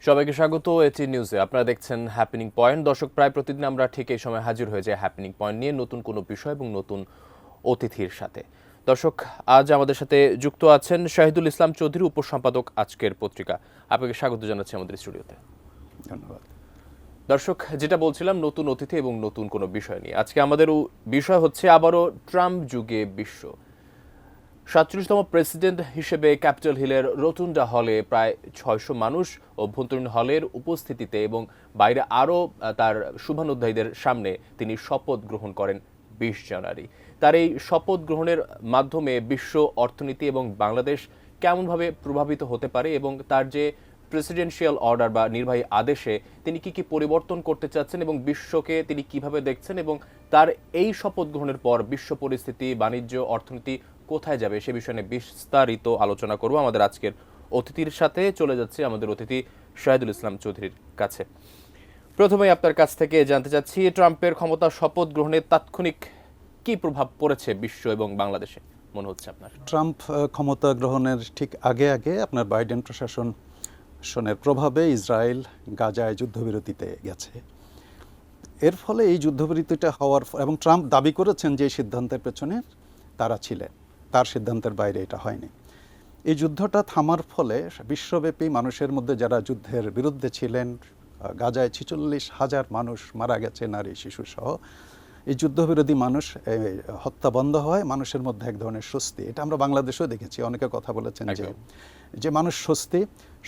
সবাইকে স্বাগত এটি নিউজে। আপনারা দেখছেন হ্যাপেনিং পয়েন্ট। দর্শক, প্রায় প্রতিদিন আমরা ঠিক এই সময় হাজির হয়ে যাই হ্যাপেনিং পয়েন্ট নিয়ে নতুন কোনো বিষয় এবং নতুন অতিথির সাথে। দর্শক, আজ আমাদের সাথে যুক্ত আছেন শাহিদুল ইসলাম চৌধুরী, উপসম্পাদক আজকের পত্রিকা। আপনাকে স্বাগত জানাচ্ছি আমাদের স্টুডিওতে। ধন্যবাদ। দর্শক, যেটা বলছিলাম, নতুন অতিথি এবং নতুন কোনো বিষয় নিয়ে আজকে আমাদের বিষয় হচ্ছে আবারও ট্রাম্প যুগে বিশ্ব। 47তম প্রেসিডেন্ট হিসেবে ক্যাপিটল হিলের রোটুন্ডা হলে প্রায় 600 মানুষ অভ্যন্তরীণ হলের উপস্থিতিতে এবং বাইরে আরও তার শুভানুধ্যায়ীদের সামনে তিনি শপথ গ্রহণ করেন 20 জানুয়ারি। তার এই শপথ গ্রহণের মাধ্যমে বিশ্ব অর্থনীতি এবং বাংলাদেশ কেমনভাবে প্রভাবিত হতে পারে এবং তার যে প্রেসিডেন্সিয়াল অর্ডার বা নির্বাহী আদেশে তিনি কি পরিবর্তন করতে চাচ্ছেন এবং বিশ্বকে তিনি কিভাবে দেখছেন এবং তার এই শপথ গ্রহণের পর বিশ্ব পরিস্থিতি, বাণিজ্য, অর্থনীতি কোথায় যাবে সে বিষয়ে নিয়ে বিস্তারিত আলোচনা করব আমাদের আজকের অতিথির সাথে। চলে যাচ্ছে আমাদের অতিথি শাহিদুল ইসলাম চৌধুরীর কাছে। প্রথমেই আপনার কাছ থেকে জানতে চাচ্ছি, ট্রাম্পের ক্ষমতা শপথ গ্রহণের তাৎক্ষণিক কি প্রভাব পড়েছে বিশ্ব এবং বাংলাদেশে মনে হচ্ছে আপনার? ট্রাম্প ক্ষমতা গ্রহণের ঠিক আগে আপনার বাইডেন প্রশাসনের প্রভাবে ইসরায়েল গাজায় যুদ্ধবিরতিতে গেছে। এর ফলে এই যুদ্ধবিরতিটা হওয়ার এবং ট্রাম্প দাবি করেছেন যে সিদ্ধান্তের পেছনে তারা ছিলেন, তার সিদ্ধান্তের বাইরে এটা হয়নি। এই যুদ্ধটা থামার ফলে বিশ্বব্যাপী মানুষের মধ্যে যারা যুদ্ধের বিরুদ্ধে ছিলেন, গাজায় 46,000 মানুষ মারা গেছে, নারী শিশু সহ। এই যুদ্ধবিরোধী মানুষ হত্যা বন্ধ হয়, মানুষের মধ্যে এক ধরনের স্বস্তি। এটা আমরা বাংলাদেশেও দেখেছি, অনেকে কথা বলেছেন যে মানুষ স্বস্তি।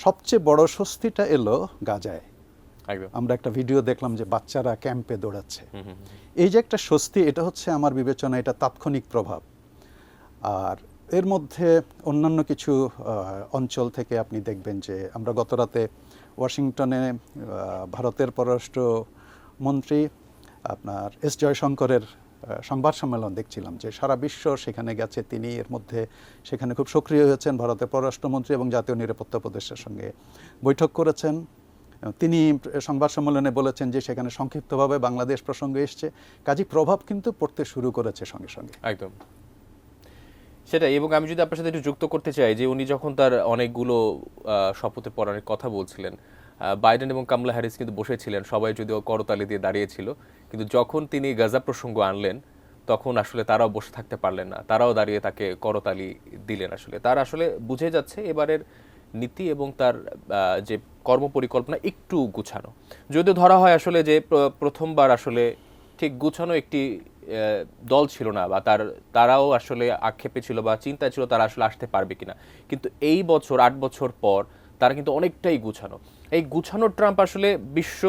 সবচেয়ে বড় স্বস্তিটা এলো গাজায়। আমরা একটা ভিডিও দেখলাম যে বাচ্চারা ক্যাম্পে দৌড়াচ্ছে। এই যে একটা স্বস্তি, এটা হচ্ছে আমার বিবেচনা এটা তাৎক্ষণিক প্রভাব। আর এর মধ্যে অন্যান্য কিছু অঞ্চল থেকে আপনি দেখবেন যে আমরা গতরাতে ওয়াশিংটনে ভারতের পররাষ্ট্রমন্ত্রী আপনার এস জয়শঙ্করের সংবাদ সম্মেলন দেখছিলাম, যে সারা বিশ্ব সেখানে গেছে। তিনি এর মধ্যে সেখানে খুব সক্রিয় হয়েছেন, ভারতের পররাষ্ট্রমন্ত্রী এবং জাতীয় নিরাপত্তা উপদেষ্টার সঙ্গে বৈঠক করেছেন। তিনি সংবাদ সম্মেলনে বলেছেন যে সেখানে সংক্ষিপ্তভাবে বাংলাদেশ প্রসঙ্গ এসছে, কাজী প্রভাব কিন্তু পড়তে শুরু করেছে সঙ্গে সঙ্গে। একদম সেটাই। এবং আমি যদি আপনার সাথে একটু যুক্ত করতে চাই যে উনি যখন তার অনেকগুলো শপথে পড়ানোর কথা বলছিলেন, বাইডেন এবং কামলা হ্যারিস কিন্তু বসেছিলেন, সবাই যদিও করতালি দিয়ে দাঁড়িয়েছিল, কিন্তু যখন তিনি গাজা প্রসঙ্গ আনলেন তখন আসলে তারাও বসে থাকতে পারলেন না, তারাও দাঁড়িয়ে তাকে করতালি দিলেন। আসলে তার আসলে বুঝে যাচ্ছে এবারের নীতি এবং তার যে কর্মপরিকল্পনা একটু গুছানো। যদিও ধরা হয় আসলে যে প্রথমবার আসলে ঠিক গুছানো একটি দল ছিল না, বা তারাও আসলে আক্ষেপে ছিল বা চিন্তায় ছিল তারা আসলে আসতে পারবে কিনা। কিন্তু এই বছর 8 বছর পর তারা কিন্তু অনেকটাই গুছানো। এই গুছানো ট্রাম্প আসলে বিশ্ব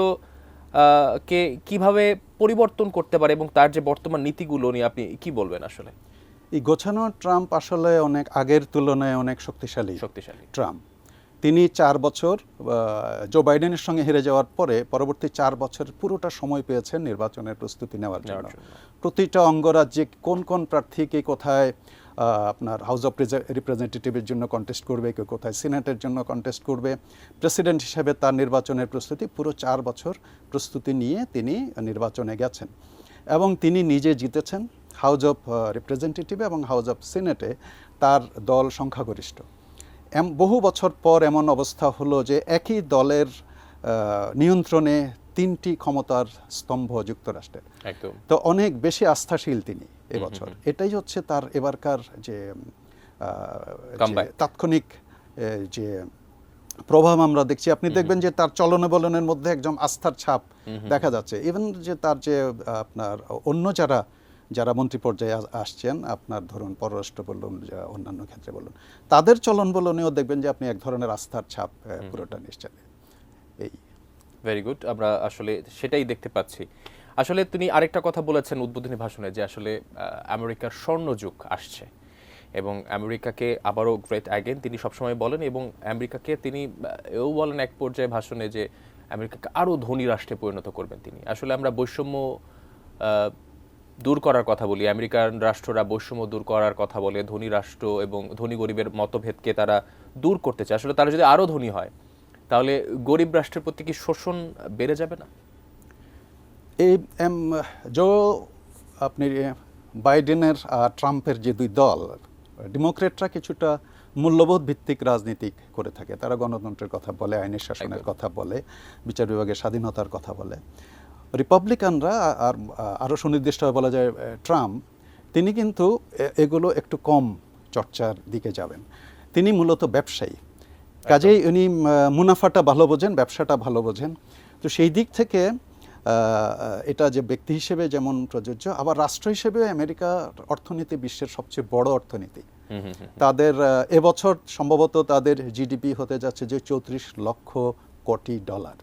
কে কিভাবে পরিবর্তন করতে পারে এবং তার যে বর্তমান নীতিগুলো নিয়ে আপনি কি বলবেন? আসলে এই গোছানো ট্রাম্প আসলে অনেক আগের তুলনায় অনেক শক্তিশালী ট্রাম্প। তিনি 4 বছর জো বাইডেনের সঙ্গে হেরে যাওয়ার পরে পরবর্তী 4 বছর পুরোটা সময় পেয়েছেন নির্বাচনের প্রস্তুতি নেওয়ার জন্য। প্রতিটা অঙ্গরাজ্যে কোন কোন প্রার্থীকে কোথায় আপনার হাউস অফ রিপ্রেজেন্টেটিভের জন্য কন্টেস্ট করবে, কেউ কোথায় সিনেটের জন্য কন্টেস্ট করবে, প্রেসিডেন্ট হিসেবে তার নির্বাচনের প্রস্তুতি, পুরো 4 বছর প্রস্তুতি নিয়ে তিনি নির্বাচনে গেছেন এবং তিনি নিজে জিতেছেন। হাউস অফ রিপ্রেজেন্টেটিভ এবং হাউস অফ সিনেটে তার দল সংখ্যাগরিষ্ঠ। বহু বছর পর এমন অবস্থা হলো যে একই দলের নিয়ন্ত্রণে 3টি ক্ষমতার স্তম্ভ যুক্তরাষ্ট্রের। তো অনেক বেশি আস্থাশীল তিনি এবছর। এটাই হচ্ছে তার এবারকার যে তাৎক্ষণিক যে প্রভাব আমরা দেখছি। আপনি দেখবেন যে তার চলনে বলনের মধ্যে একদম আস্থার ছাপ দেখা যাচ্ছে। ইভেন যে তার যে আপনার অন্য যারা মন্ত্রী পর্যায়ে আসছেন, আপনার ধরুন পররাষ্ট্র বলুন, অন্যান্য ক্ষেত্রে বলুন, তাদের চলন বলনেও দেখবেন যে আপনি এক ধরনের আস্থার ছাপ পুরোটা নিশ্চয়। এই ভেরি গুড, আমরা আসলে সেটাই দেখতে পাচ্ছি। আসলে তিনি আরেকটা কথা বলেছেন উদ্বোধনী ভাষণে যে আসলে আমেরিকার স্বর্ণযুগ আসছে এবং আমেরিকাকে আবারও গ্রেট অ্যাগেন তিনি সবসময় বলেন, এবং আমেরিকাকে তিনি এও বলেন এক পর্যায়ে ভাষণে যে আমেরিকাকে আরও ধনী রাষ্ট্রে পরিণত করবেন তিনি। আসলে আমরা বৈষম্য দূর করার কথা বলি, আমেরিকান রাষ্ট্ররা বৈষম্য দূর করার কথা বলে, ধনী রাষ্ট্র এবং ধনী গরিবের মতভেদকে তারা দূর করতে চায়। আসলে তারা যদি আরও ধনী হয় তাহলে গরিব রাষ্ট্রের প্রতি কি শোষণ বেড়ে যাবে না? এই আপনি বাইডেনের আর ট্রাম্পের যে দুই দল, ডেমোক্রেটরা কিছুটা মূল্যবোধ ভিত্তিক রাজনীতি করে থাকে। তারা গণতন্ত্রের কথা বলে, আইনের শাসনের কথা বলে, বিচার বিভাগের স্বাধীনতার কথা বলে। রিপাবলিকানরা আর আরও সুনির্দিষ্টভাবে বলা যায় ট্রাম্প, তিনি কিন্তু এগুলো একটু কম চর্চার দিকে যাবেন। তিনি মূলত ব্যবসায়ী, কাজেই উনি মুনাফাটা ভালো বোঝেন, ব্যবসাটা ভালো বোঝেন। তো সেই দিক থেকে এটা যে ব্যক্তি হিসেবে যেমন প্রযোজ্য, আবার রাষ্ট্র হিসেবে আমেরিকা অর্থনীতি বিশ্বের সবচেয়ে বড় অর্থনীতি। তাদের এবছর সম্ভবত তাদের জিডিপি হতে যাচ্ছে যে 34 লক্ষ কোটি ডলার,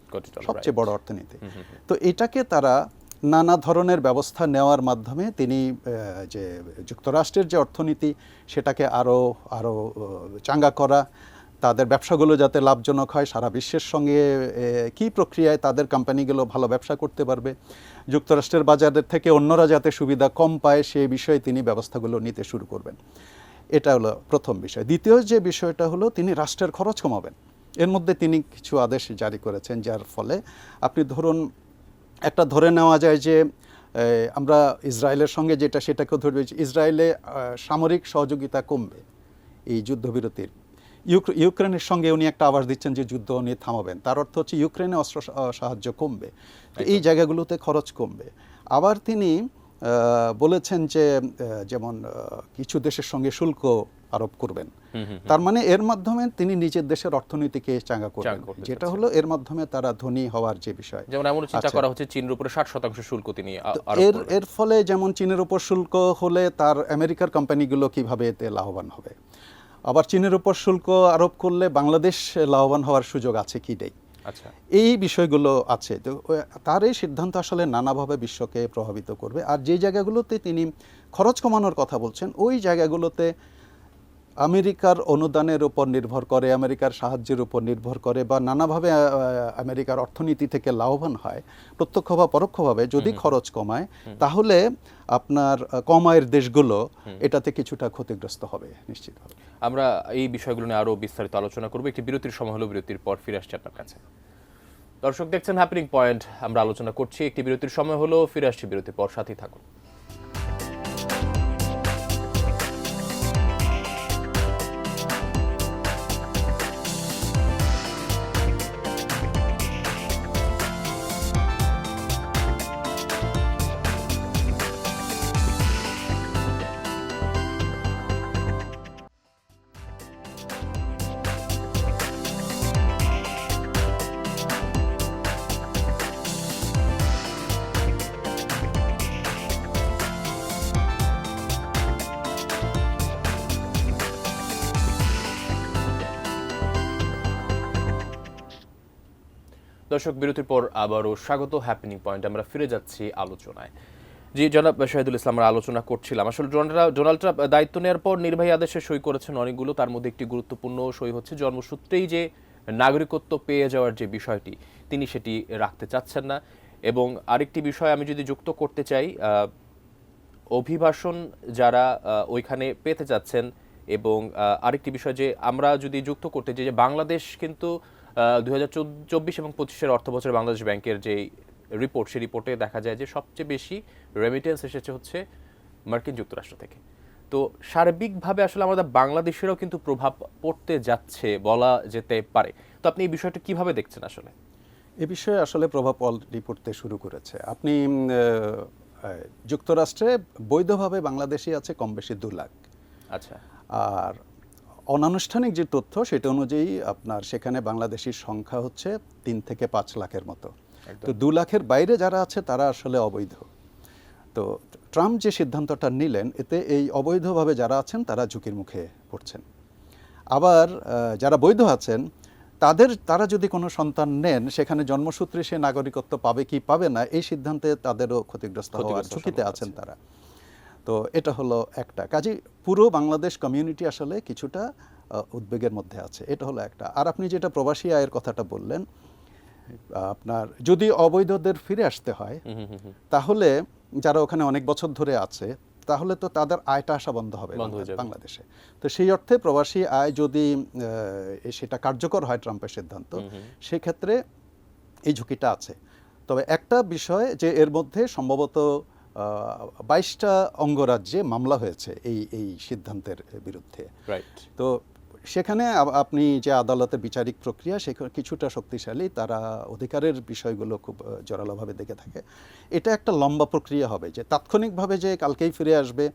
সবচেয়ে বড় অর্থনীতি। তো এটাকে তারা নানা ধরনের ব্যবস্থা নেওয়ার মাধ্যমে তিনি যে যুক্তরাষ্ট্রের যে অর্থনীতি সেটাকে আরও চাঙ্গা করা, তাদের ব্যবসাগুলো যাতে লাভজনক হয়, সারা বিশ্বের সঙ্গে কী প্রক্রিয়ায় তাদের কোম্পানিগুলো ভালো ব্যবসা করতে পারবে, যুক্তরাষ্ট্রের বাজারের থেকে অন্যরা যাতে সুবিধা কম পায় সেই বিষয়ে তিনি ব্যবস্থাগুলো নিতে শুরু করবেন। এটা হলো প্রথম বিষয়। দ্বিতীয় যে বিষয়টা হলো তিনি রাষ্ট্রের খরচ কমাবেন। এর মধ্যে তিনি কিছু আদেশ জারি করেছেন, যার ফলে আপনি ধরুন একটা ধরে নেওয়া যায় যে আমরা ইসরায়েলের সঙ্গে যেটা সেটাকেও ধরবে, ইসরায়েলে সামরিক সহযোগিতা কমবে এই যুদ্ধবিরতির। ইউক্রেনের সঙ্গে উনি একটা আভাস দিচ্ছেন যে যুদ্ধ উনি থামাবেন, তার অর্থ হচ্ছে ইউক্রেনে অস্ত্র সাহায্য কমবে, তো এই জায়গাগুলোতে খরচ কমবে। আবার তিনি বলেছেন যে যেমন কিছু দেশের সঙ্গে শুল্ক আরোপ করবেন, তার মানে এর মাধ্যমে তিনি নিজের দেশের অর্থনীতিকে চাঙ্গা করবেন, যেটা হলো এর মাধ্যমে তারা ধনী হওয়ার যে বিষয়। যেমন এমন চিন্তা করা হচ্ছে চীনের উপরে 60% শুল্ক তিনি এর ফলে যেমন চীনের উপর শুল্ক হলে তার আমেরিকার কোম্পানিগুলো কিভাবে এতে লাভবান হবে, আবার চীনের উপর শুল্ক আরোপ করলে বাংলাদেশ লাভবান হওয়ার সুযোগ আছে কি নেই, আচ্ছা এই বিষয়গুলো আছে। তো তার এই সিদ্ধান্ত আসলে নানাভাবে বিশ্বকে প্রভাবিত করবে। আর যে জায়গাগুলোতে তিনি খরচ কমানোর কথা বলছেন ওই জায়গাগুলোতে আমেরিকার অনুদানের উপর নির্ভর করে, আমেরিকার সাহায্যের উপর নির্ভর করে, বা নানাভাবে আমেরিকার অর্থনীতি থেকে লাভবান হয় প্রত্যক্ষ বা পরোক্ষভাবে, যদি খরচ কমায় তাহলে আপনার কম আয়ের দেশগুলো এটাতে কিছুটা ক্ষতিগ্রস্ত হবে নিশ্চিতভাবে। আমরা এই বিষয়গুলো নিয়ে আরও বিস্তারিত আলোচনা করব। একটি বিরতির সময় হলো, বিরতির পর ফিরে আসছি আপনার কাছে। দর্শক দেখছেন হ্যাপেনিং পয়েন্ট, আমরা আলোচনা করছি। একটি বিরতির সময় হলো, ফিরে আসছি বিরতির পর, সাথেই থাকুন। দর্শক বিরতির পর আবারও স্বাগত হ্যাপেনিং পয়েন্ট, আমরা ফিরে যাচ্ছি আলোচনায়। জি জনাব শহীদুল ইসলাম, আমরা আলোচনা করছিলাম আসলে ডোনাল্ড ট্রাম্প দায়িত্ব নেওয়ার পর নির্বাহী আদেশে সই করেছেন অনেকগুলো, তার মধ্যে একটি গুরুত্বপূর্ণ সই হচ্ছে জন্মসূত্রেই যে নাগরিকত্ব পেয়ে যাওয়ার যে বিষয়টি তিনি সেটি রাখতে চাচ্ছেন না। এবং আরেকটি বিষয় আমি যদি যুক্ত করতে চাই, অভিবাসন যারা ওইখানে পেতে চাচ্ছেন, এবং আরেকটি বিষয় যে আমরা যদি যুক্ত করতে চাই যে বাংলাদেশ কিন্তু 2024 এবং 25-এর অর্থ বছরে বাংলাদেশ ব্যাংকের যে রিপোর্ট, সেই রিপোর্টে দেখা যায় যে সবচেয়ে বেশি রেমিটেন্স এসেছে হচ্ছে মার্কিন যুক্তরাষ্ট্র থেকে। তো সার্বিকভাবে আসলে আমাদের বাংলাদেশেরও কিন্তু প্রভাব পড়তে যাচ্ছে বলা যেতে পারে। তো আপনি এই বিষয়টা কিভাবে দেখছেন? আসলে এ বিষয়ে আসলে প্রভাব অলরেডি পড়তে শুরু করেছে। আপনি যুক্তরাষ্ট্রে বৈধভাবে বাংলাদেশি আছে কম বেশি 2 লাখ। আচ্ছা, আর অনানুষ্ঠানিক যে তথ্য সেটা অনুযায়ী আপনার সেখানে বাংলাদেশির সংখ্যা হচ্ছে 3 থেকে 5 লাখের মতো। তো 2 লাখের বাইরে যারা আছে তারা আসলে অবৈধ। তো ট্রাম্প যে সিদ্ধান্তটা নিলেন এতে এই অবৈধভাবে যারা আছেন তারা ঝুঁকির মুখে পড়ছেন। আবার যারা বৈধ আছেন তারা যদি কোনো সন্তান নেন সেখানে জন্মসূত্রে সে নাগরিকত্ব পাবে কি পাবে না এই সিদ্ধান্তে তাদেরও ক্ষতিগ্রস্ত হওয়ার ঝুঁকিতে আছেন তারা। তো এটা হলো একটা কাজে পুরো বাংলাদেশ কমিউনিটি আসলে কিছুটা উদ্বেগের মধ্যে আছে, এটা হলো একটা। আর আপনি যেটা প্রবাসী আয়ের কথাটা বললেন, আপনার যদি অবৈধদের ফিরে আসতে হয় তাহলে যারা ওখানে অনেক বছর ধরে আছে তাহলে তো তাদের আয়টা আসা বন্ধ হবে বাংলাদেশে। তো সেই অর্থে প্রবাসী আয় যদি সেটা কার্যকর হয় ট্রাম্পের সিদ্ধান্ত, সেক্ষেত্রে এই ঝুঁকিটা আছে। তবে একটা বিষয় যে এর মধ্যে সম্ভবত 22টা অঙ্গরাজ্যে মামলা হয়েছে এই সিদ্ধান্তের বিরুদ্ধে। তো সেখানে আপনি যে আদালতের বিচারিক প্রক্রিয়া সেখানে কিছুটা শক্তিশালী, তারা অধিকারের বিষয়গুলো খুব জোরালোভাবে দেখে থাকে। এটা একটা লম্বা প্রক্রিয়া হবে, যে তাৎক্ষণিকভাবে যে কালকেই ফিরে আসবে,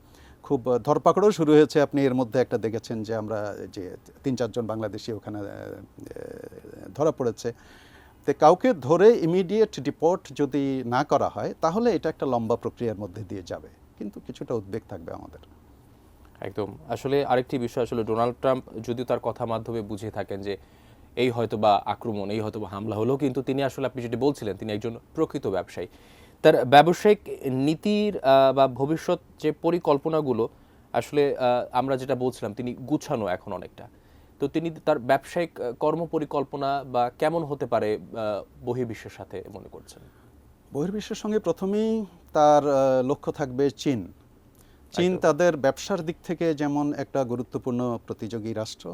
খুব ধরপাকড়ও শুরু হয়েছে। আপনি এর মধ্যে একটা দেখেছেন যে আমরা যে 3-4 জন বাংলাদেশি ওখানে ধরা পড়েছে। তো কাউকে ধরে ইমিডিয়েট ডিপোর্ট যদি না করা হয় তাহলে এটা একটা লম্বা প্রক্রিয়ার মধ্যে দিয়ে যাবে, কিন্তু কিছুটা উদ্বেগ থাকবে আমাদের। একদম। আসলে আরেকটি বিষয়, আসলে ডোনাল্ড ট্রাম্প যদিও তার কথার মাধ্যমে বুঝিয়ে থাকেন যে এই হয়তোবা আক্রমণ, এই হয়তোবা হামলা হলো, কিন্তু তিনি আসলে, আপনি যেটি বলছিলেন, তিনি একজন প্রকৃত ব্যবসায়ী। তার ব্যবসায়িক নীতির বা ভবিষ্যৎ যে পরিকল্পনাগুলো, আসলে আমরা যেটা বলছিলাম, তিনি গুছানো এখন অনেকটা। তো তিনি তার ব্যবসায়িক কর্মপরিকল্পনা বা কেমন হতে পারে বহির্বিশ্বের সাথে মনে করছেন? বহির্বিশ্বের সঙ্গে প্রথমেই তার লক্ষ্য থাকবে চীন। চীন তাদের ব্যবসার দিক থেকে যেমন একটা গুরুত্বপূর্ণ প্রতিযোগী রাষ্ট্র,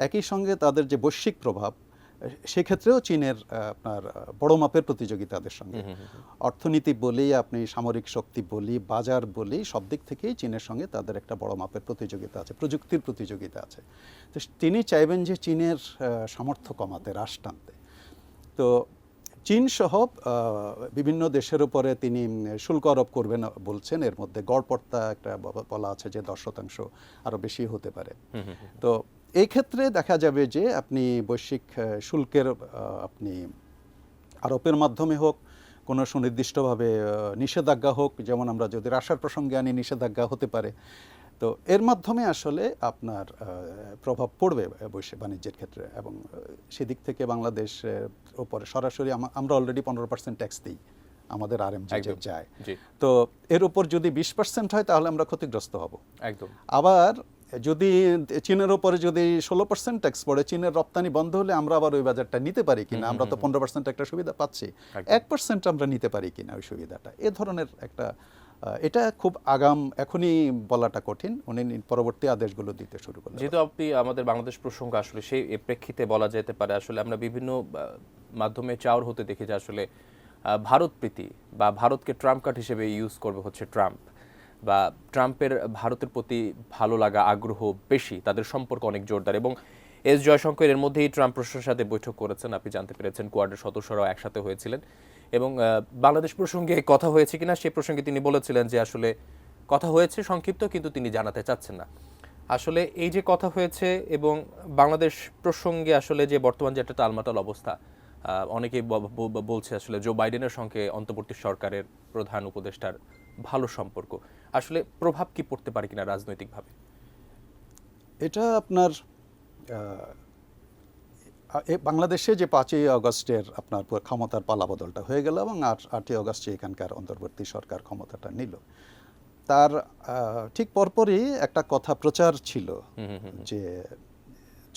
একই সঙ্গে তাদের যে বৈশ্বিক প্রভাব, সেক্ষেত্রেও চীনের আপনার বড় মাপের প্রতিযোগী তাদের সঙ্গে। অর্থনীতি বলি, আপনি সামরিক শক্তি বলি, বাজার বলি, সব দিক থেকেই চীনের সঙ্গে তাদের একটা বড় মাপের প্রতিযোগিতা আছে, প্রযুক্তির প্রতিযোগিতা আছে। তো তিনি চাইবেন যে চীনের সামর্থ্য কমাতে, হ্রাস টানতে। তো চীন সহ বিভিন্ন দেশের উপরে তিনি শুল্ক আরোপ করবেন বলছেন। এর মধ্যে গড়পড়তা একটা বলা আছে যে 10% আরও বেশি হতে পারে। তো এই ক্ষেত্রে দেখা যাবে যে আপনি বৈশ্বিক শুল্কের আপনি আরোপের মাধ্যমে হোক, কোনো সুনির্দিষ্টভাবে নিষেধাজ্ঞা হোক, যেমন আমরা যদি রাশিয়ার প্রসঙ্গে আনি, নিষেধাজ্ঞা হতে পারে। তো এর মাধ্যমে আসলে আপনার প্রভাব পড়বে বৈশ্বিক বাণিজ্যের ক্ষেত্রে, এবং সেদিক থেকে বাংলাদেশের উপরে সরাসরি আমরা অলরেডি 15% ট্যাক্স দিই, আমাদের আরএমজি যায়। তো এর উপর যদি 20% হয় তাহলে আমরা ক্ষতিগ্রস্ত হব। একদম। আবার যদি চীনের উপরে যদি 16% ট্যাক্স পড়ে, চীনের রপ্তানি বন্ধ হলে আমরা আবার ওই বাজারটা নিতে পারি কিনা, আমরা তো 15% একটা সুবিধা পাচ্ছি, 1% আমরা নিতে পারি কিনা ওই সুবিধাটা, এ ধরনের একটা এটা খুব আগাম, এখনই বলাটা কঠিন, উনি পরবর্তী আদেশগুলো দিতে শুরু করলেন। যেহেতু আপনি আমাদের বাংলাদেশ প্রসঙ্গ, আসলে সেই প্রেক্ষিতে বলা যেতে পারে, আসলে আমরা বিভিন্ন মাধ্যমে চাওর হতে দেখি যে আসলে ভারত প্রীতি বা ভারতকে ট্রাম্প কার্ড হিসেবে ইউজ করবে হচ্ছে ট্রাম্প, বা ট্রাম্পের ভারতের প্রতি ভালো লাগা, আগ্রহ বেশি, তাদের সম্পর্ক অনেক জোরদার। এবং এস জয়শঙ্কর এর মধ্যেই ট্রাম্প প্রশাসনের সাথে বৈঠক করেছেন, আপনি জানতে পেরেছেন, কোয়াডের সদস্যরাও একসাথে হয়েছিলেন। এবং বাংলাদেশ প্রসঙ্গে কথা হয়েছে কিনা সে প্রসঙ্গে তিনি বলেছিলেন যে আসলে কথা হয়েছে সংক্ষিপ্ত, কিন্তু তিনি জানাতে চাচ্ছেন না। আসলে এই যে কথা হয়েছে এবং বাংলাদেশ প্রসঙ্গে আসলে যে বর্তমান যে একটা টালমাটাল অবস্থা, অনেকেই বলছে আসলে জো বাইডেনের সঙ্গে অন্তর্বর্তী সরকারের প্রধান উপদেষ্টার ভালো সম্পর্ক, আসলে প্রভাব কি পড়তে পারে কিনা রাজনৈতিকভাবে? এটা আপনার বাংলাদেশে যে 5ই আগস্টের আপনার ক্ষমতার পালাবদলটা হয়ে গেল এবং 8ই আগস্টে এখানকার অন্তর্বর্তী সরকার ক্ষমতাটা নিল, তার ঠিক পরপরই একটা কথা প্রচার ছিল যে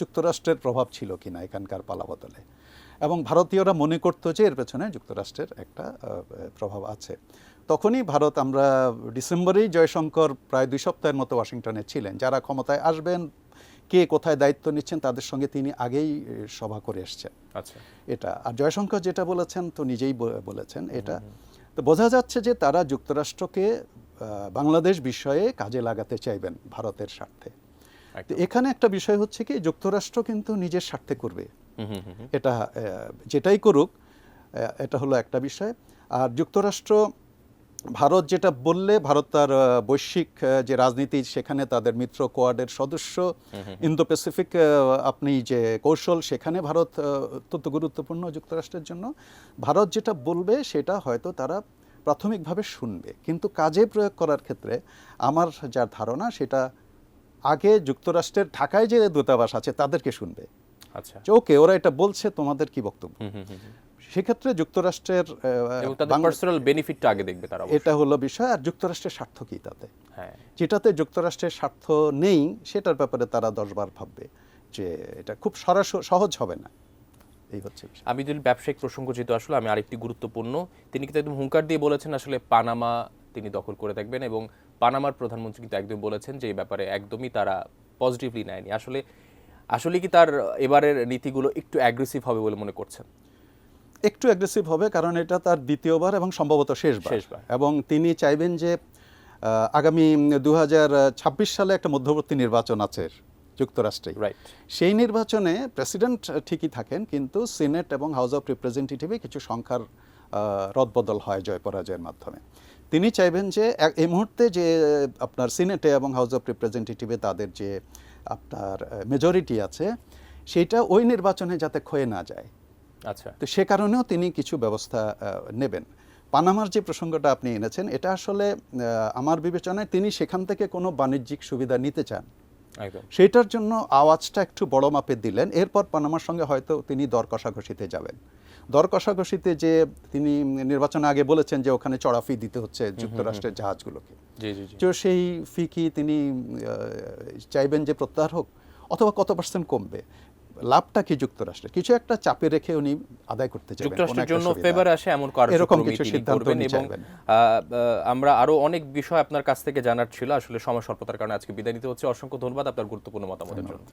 যুক্তরাষ্ট্রের প্রভাব ছিল কিনা এখানকার পালাবদলে, এবং ভারতীয়রা মনে করতো যে এর পেছনে যুক্তরাষ্ট্রের একটা প্রভাব আছে। তখনই ভারত, আমরা ডিসেম্বরেই জয়শঙ্কর প্রায় 2 সপ্তাহের মতো ওয়াশিংটনে ছিলেন, যারা ক্ষমতায় আসবেন, কে কোথায় দায়িত্ব নিচ্ছেন, তাদের সঙ্গে তিনি আগেই সভা করে এসছেন। আচ্ছা, এটা আর জয়শঙ্কর যেটা বলেছেন তো নিজেই বলেছেন এটা, তো বোঝা যাচ্ছে যে তারা যুক্তরাষ্ট্রকে বাংলাদেশ বিষয়ে কাজে লাগাতে চাইবেন ভারতের স্বার্থে। তো এখানে একটা বিষয় হচ্ছে কি, যুক্তরাষ্ট্র কিন্তু নিজের স্বার্থে করবে, এটা যেটাই করুক, এটা হলো একটা বিষয়। আর যুক্তরাষ্ট্র, ভারত যেটা বললে, ভারত তার বৈশ্বিক যে রাজনীতি, সেখানে তাদের মিত্র কোয়াডের সদস্য, ইন্দো প্যাসিফিক আপনি যে কৌশল, সেখানে ভারত অত্যন্ত গুরুত্বপূর্ণ যুক্তরাষ্ট্রের জন্য। ভারত যেটা বলবে সেটা হয়তো তারা প্রাথমিকভাবে শুনবে, কিন্তু কাজে প্রয়োগ করার ক্ষেত্রে আমার যা ধারণা, সেটা আগে যুক্তরাষ্ট্রের ঢাকায় যে দূতাবাস আছে তাদেরকে শুনবে। আচ্ছা, ওকে, ওরা এটা বলছে, তোমাদের কি বক্তব্য? সেক্ষেত্রে যুক্তরাষ্ট্রের পার্সোনাল বেনিফিটটা আগে দেখবে তারা, এটা হলো বিষয়। আর যুক্তরাষ্ট্রের স্বার্থ কি তাতে, হ্যাঁ, যেটাতে যুক্তরাষ্ট্রের স্বার্থ নেই সেটার ব্যাপারে তারা 10 বার ভাববে, যে এটা খুব সহজ হবে না। এই হচ্ছে বিষয়। আমি যদি ব্যবসায়িক প্রসঙ্গ, যেহেতু আসলে আমি আরেকটি গুরুত্বপূর্ণ, তিনি কিন্তু একদম হুঙ্কার দিয়ে বলেছেন আসলে পানামা তিনি দখল করে দেখবেন, এবং পানামার প্রধানমন্ত্রী কিন্তু একদম বলেছেন যে এই ব্যাপারে একদমই তারা পজিটিভলি নেয়নি। আসলে কি তার এবারের নীতিগুলো একটু অ্যাগ্রেসিভ হবে বলে মনে করছেন? একটু অ্যাগ্রেসিভ হবে, কারণ এটা তার দ্বিতীয়বার এবং সম্ভবত শেষবার। এবং তিনি চাইবেন যে আগামী 2026 সালে একটা মধ্যবর্তী নির্বাচন আছে যুক্তরাষ্ট্রে। রাইট। সেই নির্বাচনে প্রেসিডেন্ট ঠিকই থাকেন, কিন্তু সিনেট এবং হাউস অফ রিপ্রেজেন্টেটিভে কিছু সংখ্যার রদবদল হয় জয় পরাজয়ের মাধ্যমে। তিনি চাইবেন যে এই মুহূর্তে যে আপনার সিনেটে এবং হাউস অফ রিপ্রেজেন্টেটিভে তাদের যে আপনার মেজরিটি আছে, সেটা ওই নির্বাচনে যাতে ক্ষয়ে না যায়। আচ্ছা। তো সে কারণেও তিনি কিছু ব্যবস্থা নেবেন। পানামার যে প্রসঙ্গটা আপনি এনেছেন, এটা আসলে আমার বিবেচনায় তিনি সেখান থেকে কোনো বাণিজ্যিক সুবিধা নিতে চান, একদম। সেটার জন্য আওয়াজটা একটু বড় মাপের দিলেন। এরপর পানামার সঙ্গে হয়তো তিনি দর কষাকষিতে যাবেন। দর কষাকষিতে যে তিনি নির্বাচনে আগে বলেছেন যে ওখানে চড়া ফি দিতে হচ্ছে যুক্তরাষ্ট্রের জাহাজগুলোকে, জি জি জি। তো সেই ফি কি তিনি চাইবেন যে প্রত্যাহার হোক, অথবা কত পার্সেন্ট কমবে? লাভটা কি যুক্তরাষ্ট্রের? কিছু একটা চাপে রেখে উনি আদায় করতে চাইবেন। যুক্তরাষ্ট্রের জন্য ফেভার আসে এমন এরকম কার্যক্রমই কিছু তিনি সিদ্ধান্ত করবেন। উনি এবং চাইবেন। আমরা আরো অনেক বিষয় আপনার কাছ থেকে জানার ছিল, আসলে সময় স্বল্পতার কারণে আজকে বিদায় নিতে হচ্ছে। অসংখ্য ধন্যবাদ আপনার গুরুত্বপূর্ণ মতামতের জন্য।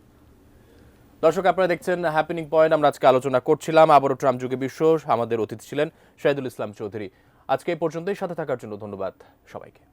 দর্শক, আপনারা দেখছেন হ্যাপেনিং পয়েন্ট। আমরা আজকে আলোচনা করছিলাম আবারও ট্রাম্প যুগে বিশ্ব। আমাদের অতিথি ছিলেন শাহিদুল ইসলাম চৌধুরী। আজকে এই পর্যন্তই, সাথে থাকার জন্য ধন্যবাদ সবাইকে।